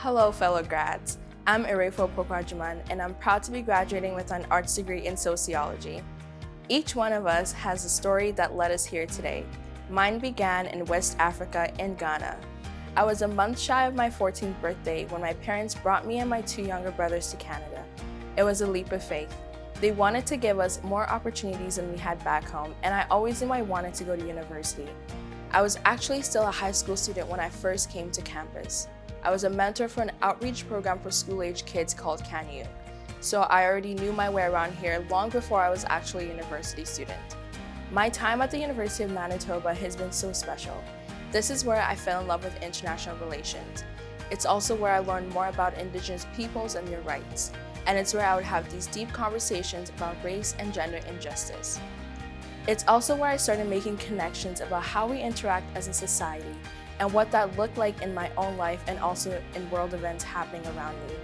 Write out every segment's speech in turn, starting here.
Hello, fellow grads. I'm Irefo Pokrajuman, and I'm proud to be graduating with an arts degree in sociology. Each one of us has a story that led us here today. Mine began in West Africa in Ghana. I was a month shy of my 14th birthday when my parents brought me and my two younger brothers to Canada. It was a leap of faith. They wanted to give us more opportunities than we had back home, and I always knew I wanted to go to university. I was actually still a high school student when I first came to campus. I was a mentor for an outreach program for school-age kids called Can You. So I already knew my way around here long before I was actually a university student. My time at the University of Manitoba has been so special. This is where I fell in love with international relations. It's also where I learned more about Indigenous peoples and their rights. And it's where I would have these deep conversations about race and gender injustice. It's also where I started making connections about how we interact as a society and what that looked like in my own life and also in world events happening around me.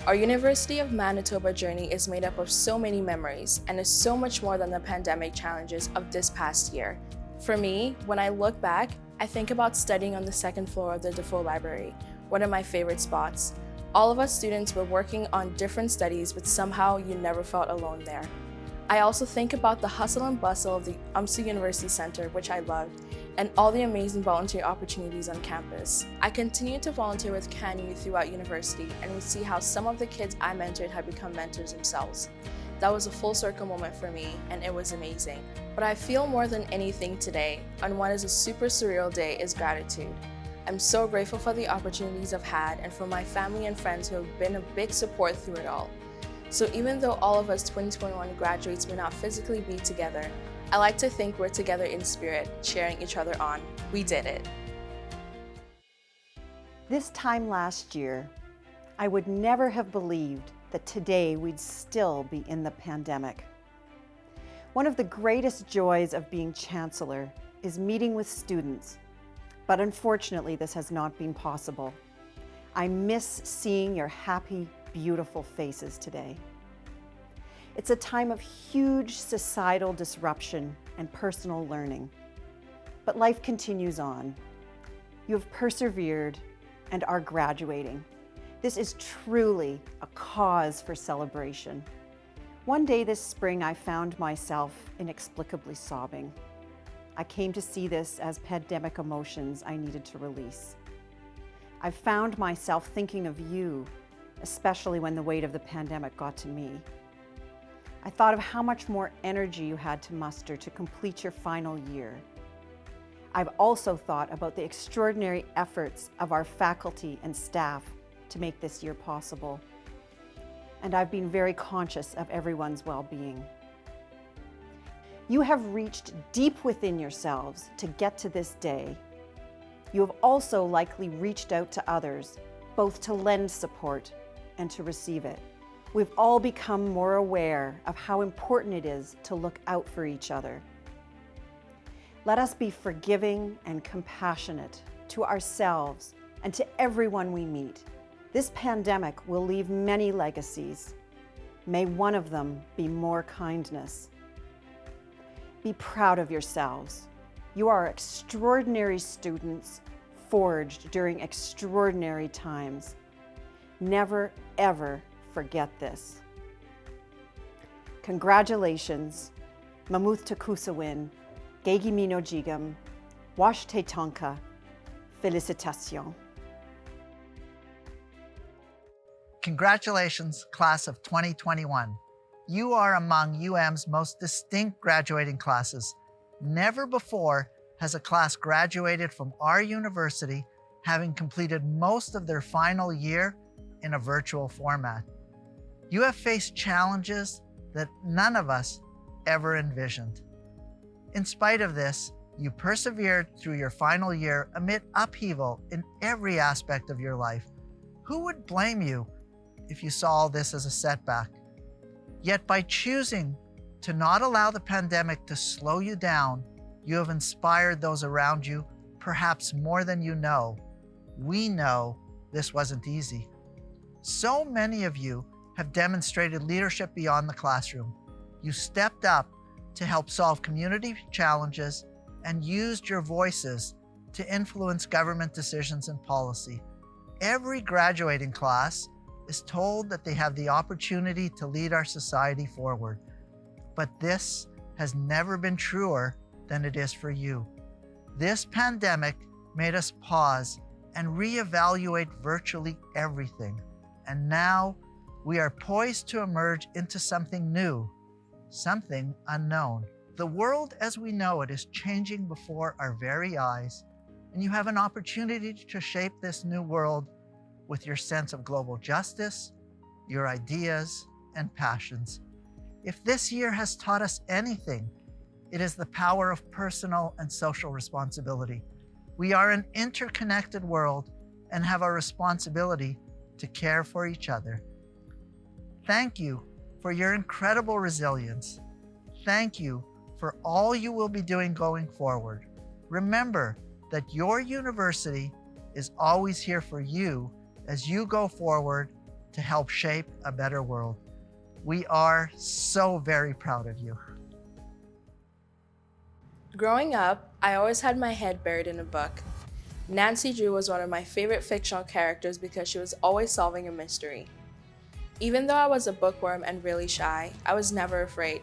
Our University of Manitoba journey is made up of so many memories and is so much more than the pandemic challenges of this past year. For me, when I look back, I think about studying on the second floor of the Defoe Library, one of my favorite spots. All of us students were working on different studies, but somehow you never felt alone there. I also think about the hustle and bustle of the UMSU University Center, which I loved, and all the amazing volunteer opportunities on campus. I continued to volunteer with Can You throughout university and would see how some of the kids I mentored had become mentors themselves. That was a full circle moment for me, and it was amazing. But I feel more than anything today, on what is a super surreal day, is gratitude. I'm so grateful for the opportunities I've had and for my family and friends who have been a big support through it all. So even though all of us 2021 graduates may not physically be together, I like to think we're together in spirit, cheering each other on. We did it. This time last year, I would never have believed that today we'd still be in the pandemic. One of the greatest joys of being Chancellor is meeting with students, but unfortunately this has not been possible. I miss seeing your happy, beautiful faces today. It's a time of huge societal disruption and personal learning, but life continues on. You have persevered and are graduating. This is truly a cause for celebration. One day this spring, I found myself inexplicably sobbing. I came to see this as pandemic emotions I needed to release. I found myself thinking of you, especially when the weight of the pandemic got to me. I thought of how much more energy you had to muster to complete your final year. I've also thought about the extraordinary efforts of our faculty and staff to make this year possible. And I've been very conscious of everyone's well-being. You have reached deep within yourselves to get to this day. You have also likely reached out to others, both to lend support and to receive it. We've all become more aware of how important it is to look out for each other. Let us be forgiving and compassionate to ourselves and to everyone we meet. This pandemic will leave many legacies. May one of them be more kindness. Be proud of yourselves. You are extraordinary students forged during extraordinary times. Never, ever forget this. Congratulations, Mamuth Takusawin, Gegi Mino Jigam, Wash Te Tonka, Félicitations. Congratulations, class of 2021. You are among UM's most distinct graduating classes. Never before has a class graduated from our university having completed most of their final year in a virtual format. You have faced challenges that none of us ever envisioned. In spite of this, you persevered through your final year amid upheaval in every aspect of your life. Who would blame you if you saw all this as a setback? Yet by choosing to not allow the pandemic to slow you down, you have inspired those around you, perhaps more than you know. We know this wasn't easy. So many of you have demonstrated leadership beyond the classroom. You stepped up to help solve community challenges and used your voices to influence government decisions and policy. every graduating class is told that they have the opportunity to lead our society forward. But this has never been truer than it is for you. This pandemic made us pause and reevaluate virtually everything. And now we are poised to emerge into something new, something unknown. The world as we know it is changing before our very eyes, and you have an opportunity to shape this new world with your sense of global justice, your ideas, and passions. If this year has taught us anything, it is the power of personal and social responsibility. We are an interconnected world and have a responsibility to care for each other. Thank you for your incredible resilience. Thank you for all you will be doing going forward. Remember that your university is always here for you as you go forward to help shape a better world. We are so very proud of you. Growing up, I always had my head buried in a book. Nancy Drew was one of my favorite fictional characters because she was always solving a mystery. Even though I was a bookworm and really shy, I was never afraid,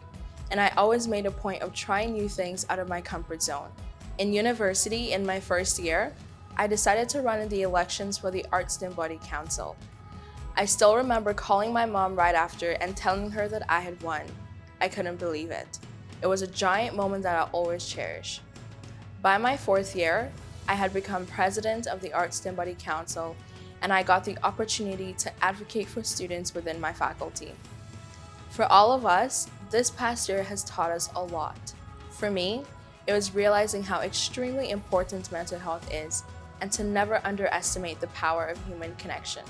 and I always made a point of trying new things out of my comfort zone. In university, in my first year, I decided to run in the elections for the Arts Student Body Council. I still remember calling my mom right after and telling her that I had won. I couldn't believe it. It was a giant moment that I'll always cherish. By my fourth year, I had become president of the Arts Student Body Council, and I got the opportunity to advocate for students within my faculty. For all of us, this past year has taught us a lot. For me, it was realizing how extremely important mental health is and to never underestimate the power of human connection.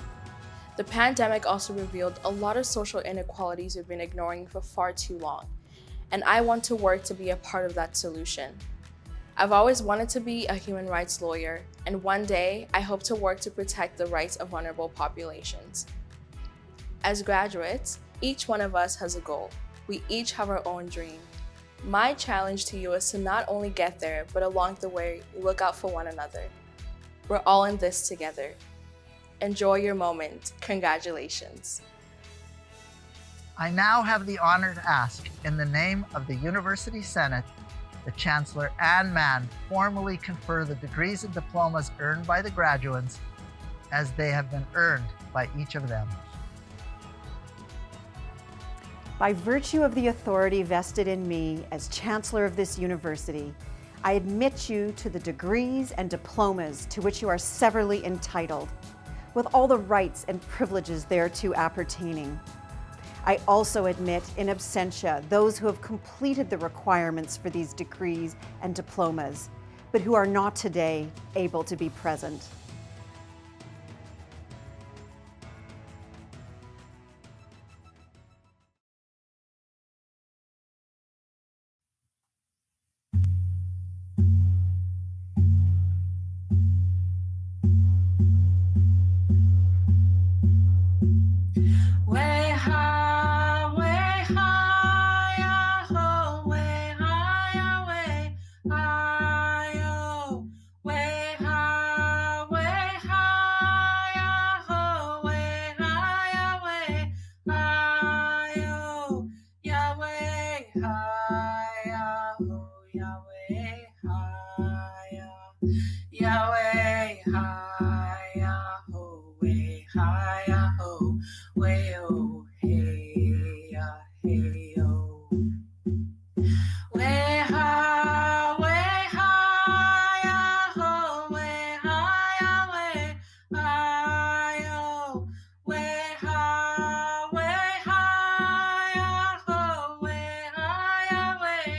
The pandemic also revealed a lot of social inequalities we've been ignoring for far too long, and I want to work to be a part of that solution. I've always wanted to be a human rights lawyer, and one day I hope to work to protect the rights of vulnerable populations. As graduates, each one of us has a goal. We each have our own dream. My challenge to you is to not only get there, but along the way, look out for one another. We're all in this together. Enjoy your moment. Congratulations. I now have the honor to ask, in the name of the University Senate, the Chancellor and Mann formally confer the degrees and diplomas earned by the graduates as they have been earned by each of them. By virtue of the authority vested in me as Chancellor of this university, I admit you to the degrees and diplomas to which you are severally entitled, with all the rights and privileges thereto appertaining. I also admit in absentia those who have completed the requirements for these degrees and diplomas, but who are not today able to be present. Yahweh, hi-ya-ho, way, hi-ya-ho, way, oh, hey, ya, hey, oh. Way, hi-ya-ho, way, hi-ya, way, hi-yo, way, hi-ya-ho, way, hi-ya, way,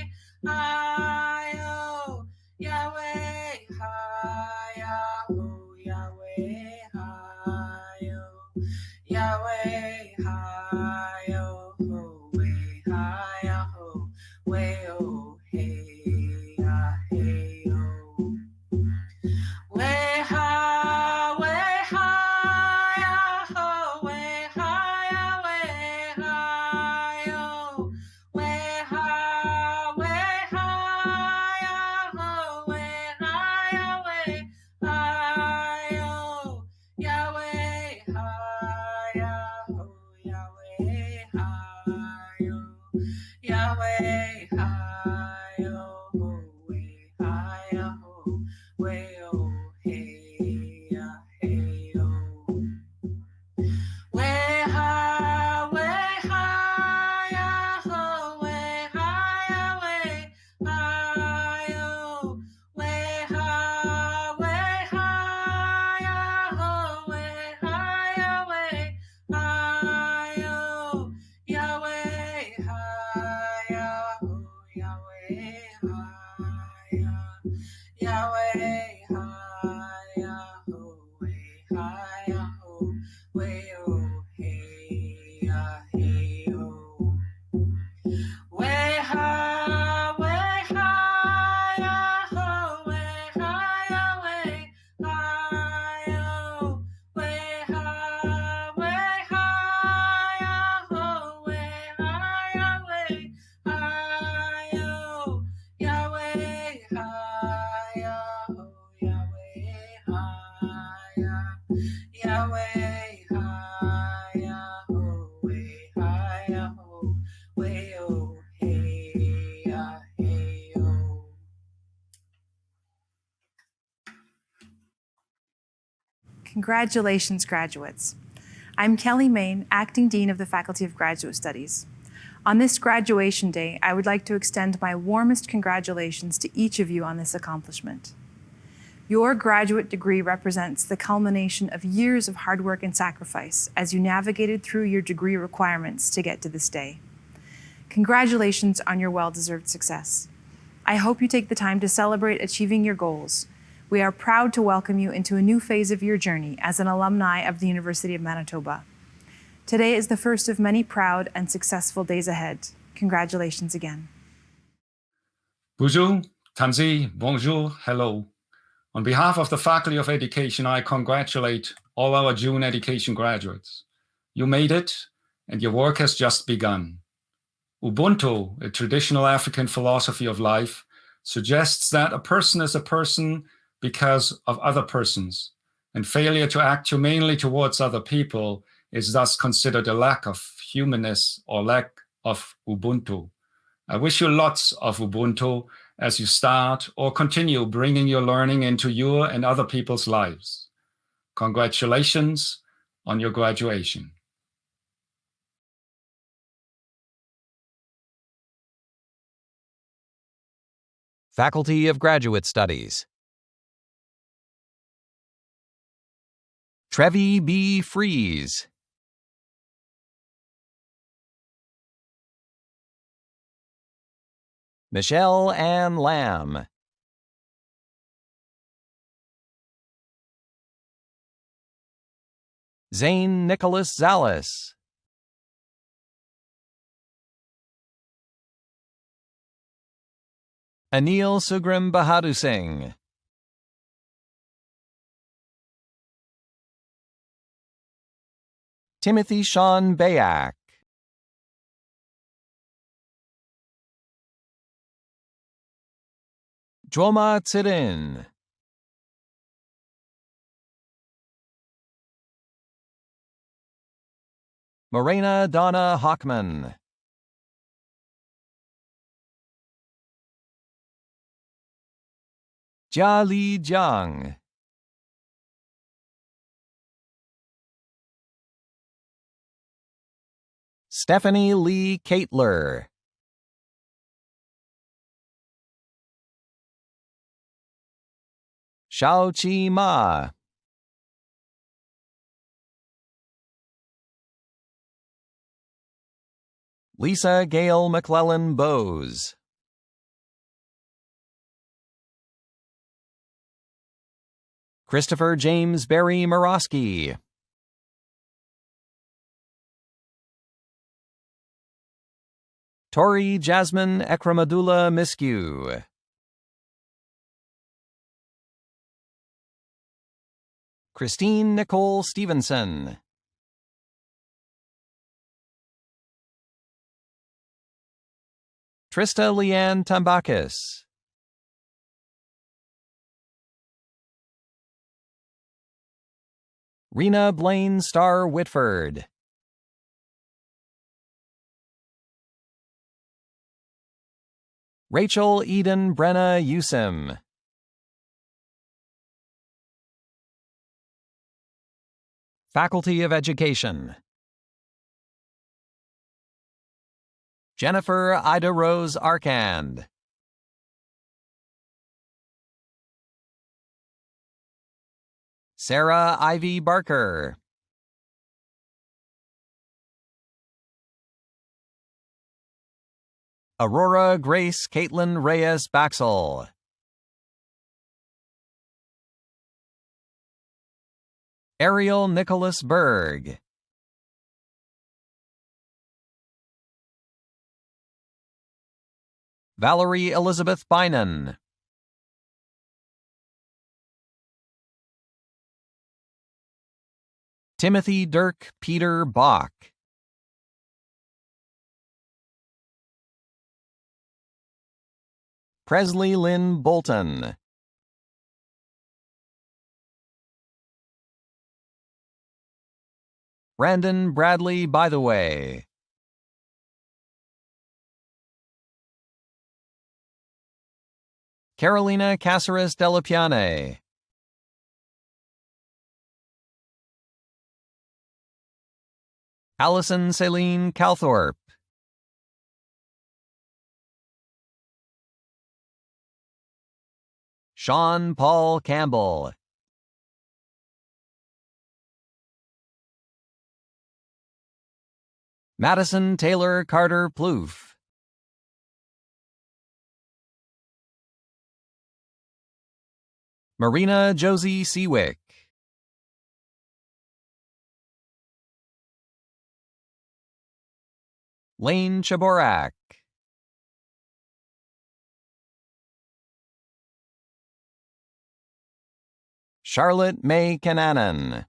hi-yo, Yahweh, hi-ya-ho, Yahweh, hi-yo, Yahweh, hi-yo, way, hi-ya-ho, way, oh, hey, ya, hey, oh. Way, hi-ya-ho, way, hi-ya, way, hi-yo, way, hi-ya-ho, way, hi-ya, way, hi-yo, Congratulations, graduates. I'm Kelly Main, Acting Dean of the Faculty of Graduate Studies. On this graduation day, I would like to extend my warmest congratulations to each of you on this accomplishment. Your graduate degree represents the culmination of years of hard work and sacrifice as you navigated through your degree requirements to get to this day. Congratulations on your well-deserved success. I hope you take the time to celebrate achieving your goals. We are proud to welcome you into a new phase of your journey as an alumni of the University of Manitoba. Today is the first of many proud and successful days ahead. Congratulations again. Bonjour, Tanzi, bonjour, hello. On behalf of the Faculty of Education, I congratulate all our June education graduates. You made it, and your work has just begun. Ubuntu, a traditional African philosophy of life, suggests that a person is a person because of other persons, and failure to act humanely towards other people is thus considered a lack of humanness or lack of Ubuntu. I wish you lots of Ubuntu as you start or continue bringing your learning into your and other people's lives. Congratulations on your graduation. Faculty of Graduate Studies. Trevi B. Fries. Michelle Ann Lamb. Zane Nicholas Zallis. Anil Sugrim Bahadur Singh. Timothy Sean Bayak. Joma Tsirin. Morena Donna Hockman. Jia Li Jiang. Stephanie Lee Catler. Shao Chi Ma. Lisa Gail McClellan Bowes. Christopher James Berry Morosky. Tori Jasmine Ekramadula Miskew. Christine Nicole Stevenson. Trista Leanne Tambakis. Rena Blaine Starr Whitford. Rachel Eden Brenna Usim. Faculty of Education. Jennifer Ida Rose Arkand. Sarah Ivy Barker. Aurora Grace Caitlin Reyes Baxel. Ariel Nicholas Berg. Valerie Elizabeth Bynon. Timothy Dirk Peter Bach. Presley Lynn Bolton. Brandon Bradley Bytheway. Carolina Caceres Delapiane. Allison Celine Calthorpe. Sean Paul Campbell. Madison Taylor Carter Plouffe. Marina Josie Seawick. Lane Chaborak. Charlotte May Cananan.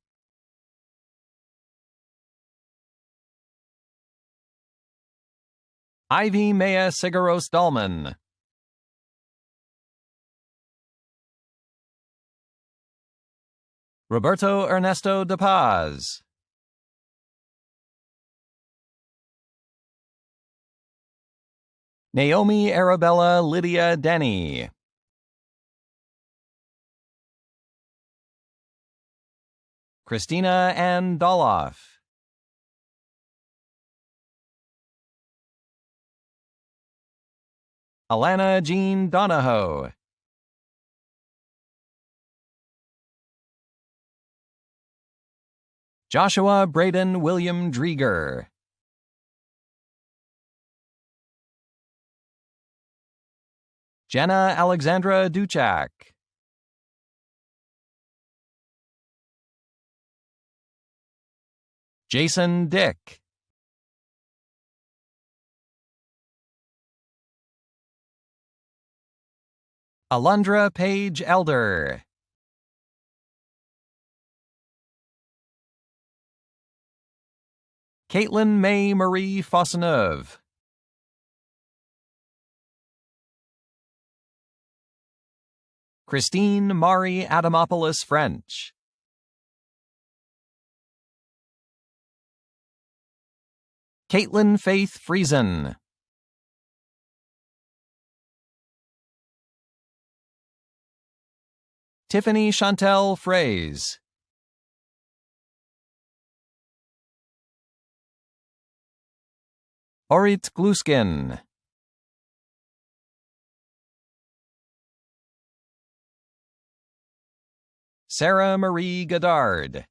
Ivy Maya Sigaros Dahlman. Roberto Ernesto De Paz. Naomi Arabella Lydia Denny. Christina Ann Doloff. Alana Jean Donahoe. Joshua Braden William Drieger. Jenna Alexandra Duchak. Jason Dick. Alundra Page Elder. Caitlin May Marie Fosseneuve. Christine Mari Adamopoulos French. Caitlin Faith Friesen. Tiffany Chantel Fraze. Orit Gluskin. Sarah Marie Goddard.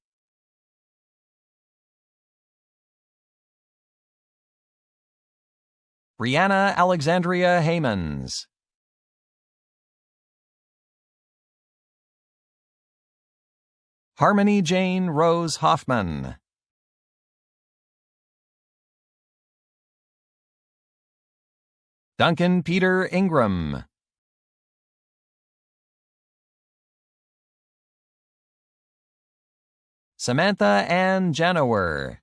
Brianna Alexandria Haymans. Harmony Jane Rose Hoffman. Duncan Peter Ingram. Samantha Ann Janower.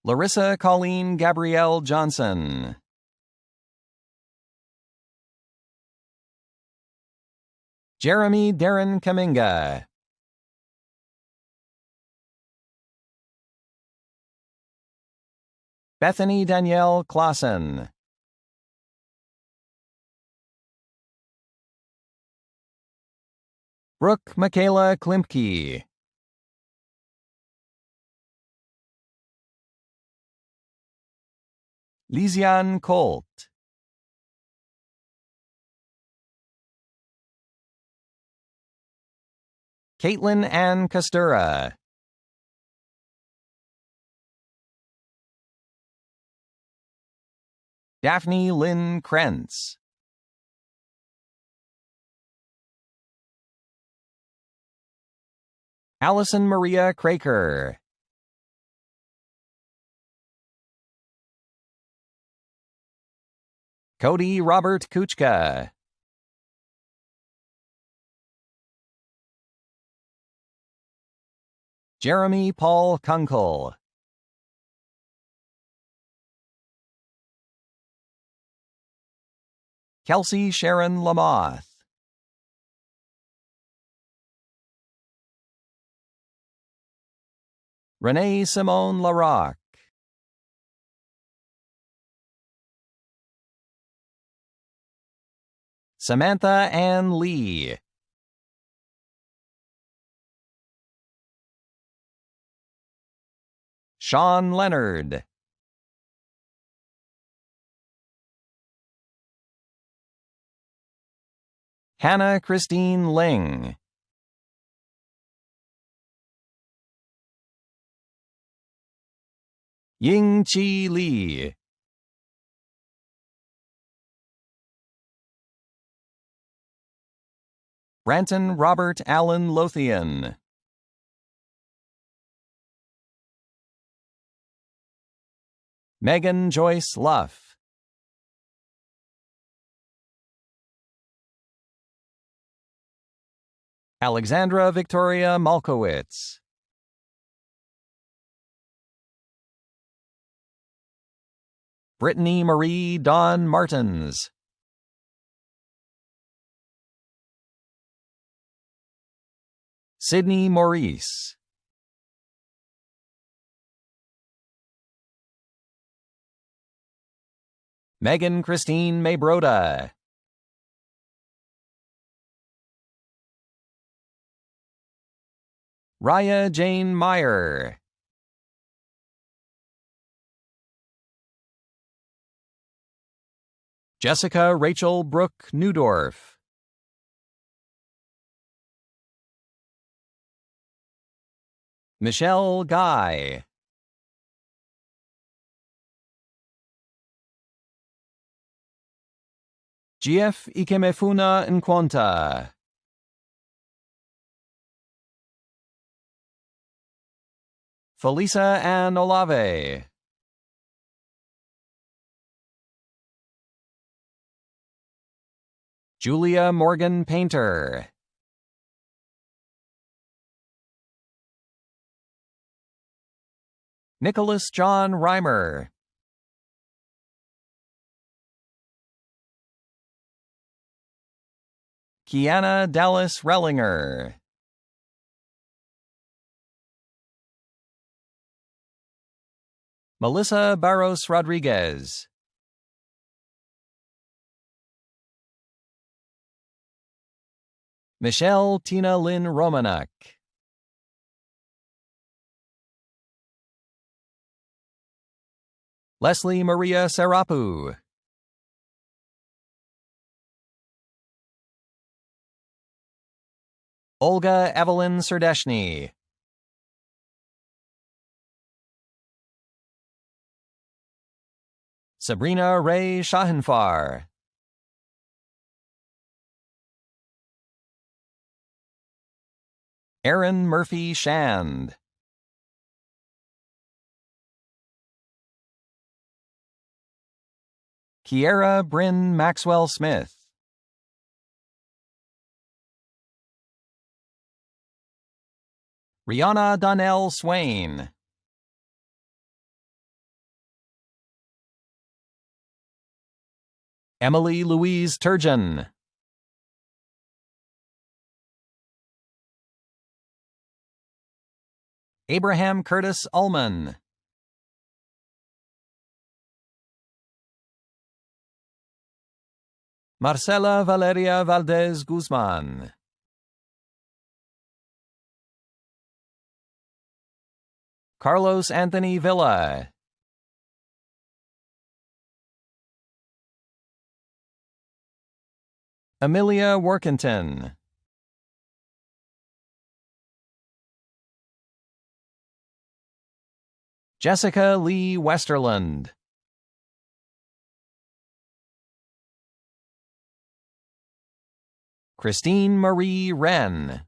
Larissa Colleen Gabrielle Johnson. Jeremy Darren Kaminga. Bethany Danielle Clausen. Brooke Michaela Klimke. Lisian Colt. Caitlin Ann Costura. Daphne Lynn Krentz. Allison Maria Craker. Cody Robert Kuchka. Jeremy Paul Kunkel. Kelsey Sharon Lamoth. Renee Simone Larocque. Samantha Ann Lee. Sean Leonard. Hannah Christine Ling. Ying Chi Lee. Branton Robert Allen Lothian. Megan Joyce Luff. Alexandra Victoria Malkowitz. Brittany Marie Dawn Martins. Sydney Maurice. Megan Christine Maybroda. Raya Jane Meyer. Jessica Rachel Brooke Newdorf. Michelle Guy. GF Ikemefuna Nkwanta. Felisa Ann Olave. Julia Morgan Painter. Nicholas John Reimer. Kiana Dallas Rellinger. Melissa Barros Rodriguez. Michelle Tina Lynn Romanek. Leslie Maria Serapu. Olga Evelyn Serdeshny. Sabrina Ray Shahinfar. Aaron Murphy Shand. Kiera Bryn Maxwell Smith. Rihanna Donnell Swain. Emily Louise Turgeon. Abraham Curtis Ullman. Marcela Valeria Valdez Guzman. Carlos Anthony Villa. Amelia Workington. Jessica Lee Westerland. Christine Marie Wren.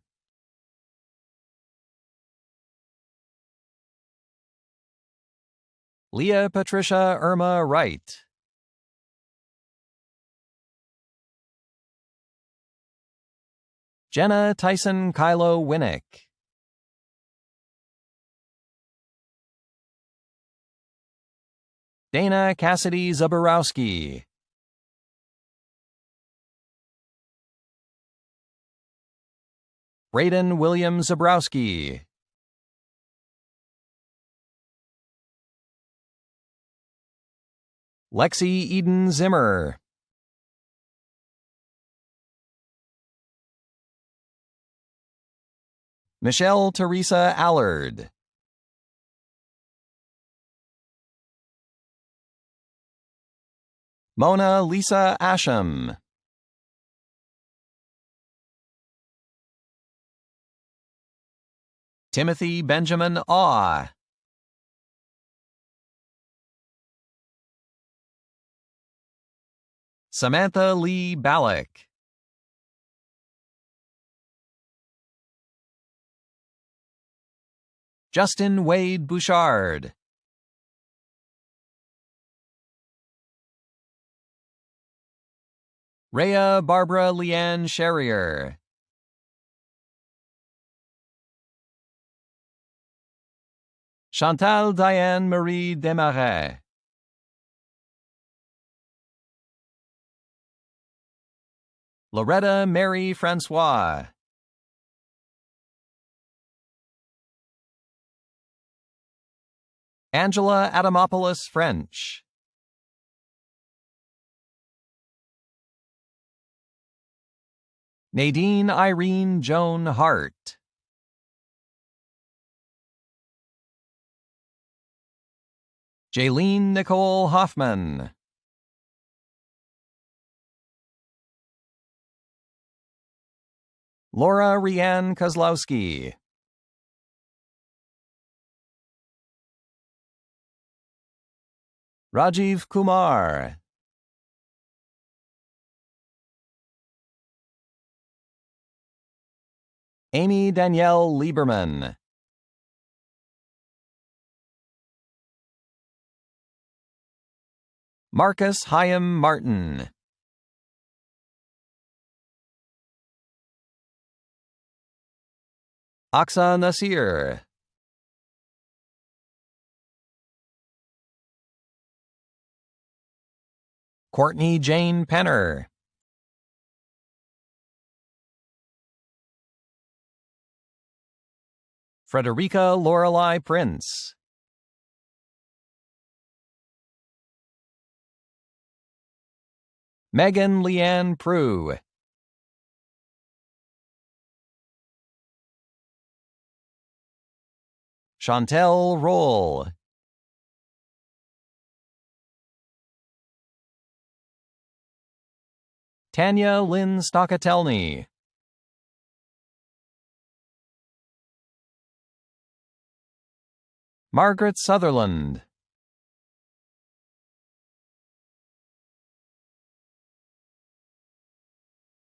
Leah Patricia Irma Wright. Jenna Tyson Kylo Winnick. Dana Cassidy Zaborowski. Braden William Zabrowski. Lexi Eden Zimmer. Michelle Teresa Allard. Mona Lisa Asham. Timothy Benjamin Awe. Samantha Lee Ballack. Justin Wade Bouchard. Rhea Barbara Leanne Sherrier. Chantal Diane Marie Desmarais. Loretta Mary Francois. Angela Adamopoulos French. Nadine Irene Joan Hart. Jaylene Nicole Hoffman. Laura Rianne Kozlowski. Rajiv Kumar. Amy Danielle Lieberman. Marcus Hyam Martin. Aksa Nasir. Courtney Jane Penner. Frederica Lorelei Prince. Megan Leanne Prue. Chantel Roll. Tanya Lynn Stockatelny. Margaret Sutherland.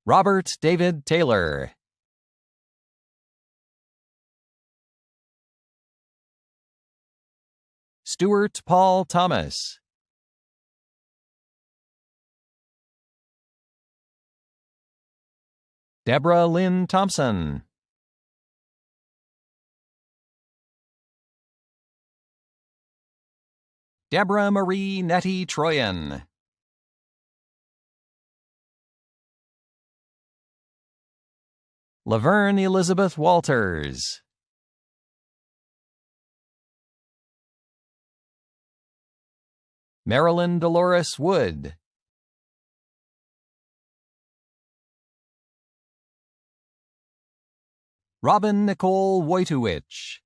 Robert David Taylor. Stuart Paul Thomas. Deborah Lynn Thompson. Deborah Marie Nettie Troyan. Laverne Elizabeth Walters. Marilyn Dolores Wood. Robin Nicole Wojtowicz.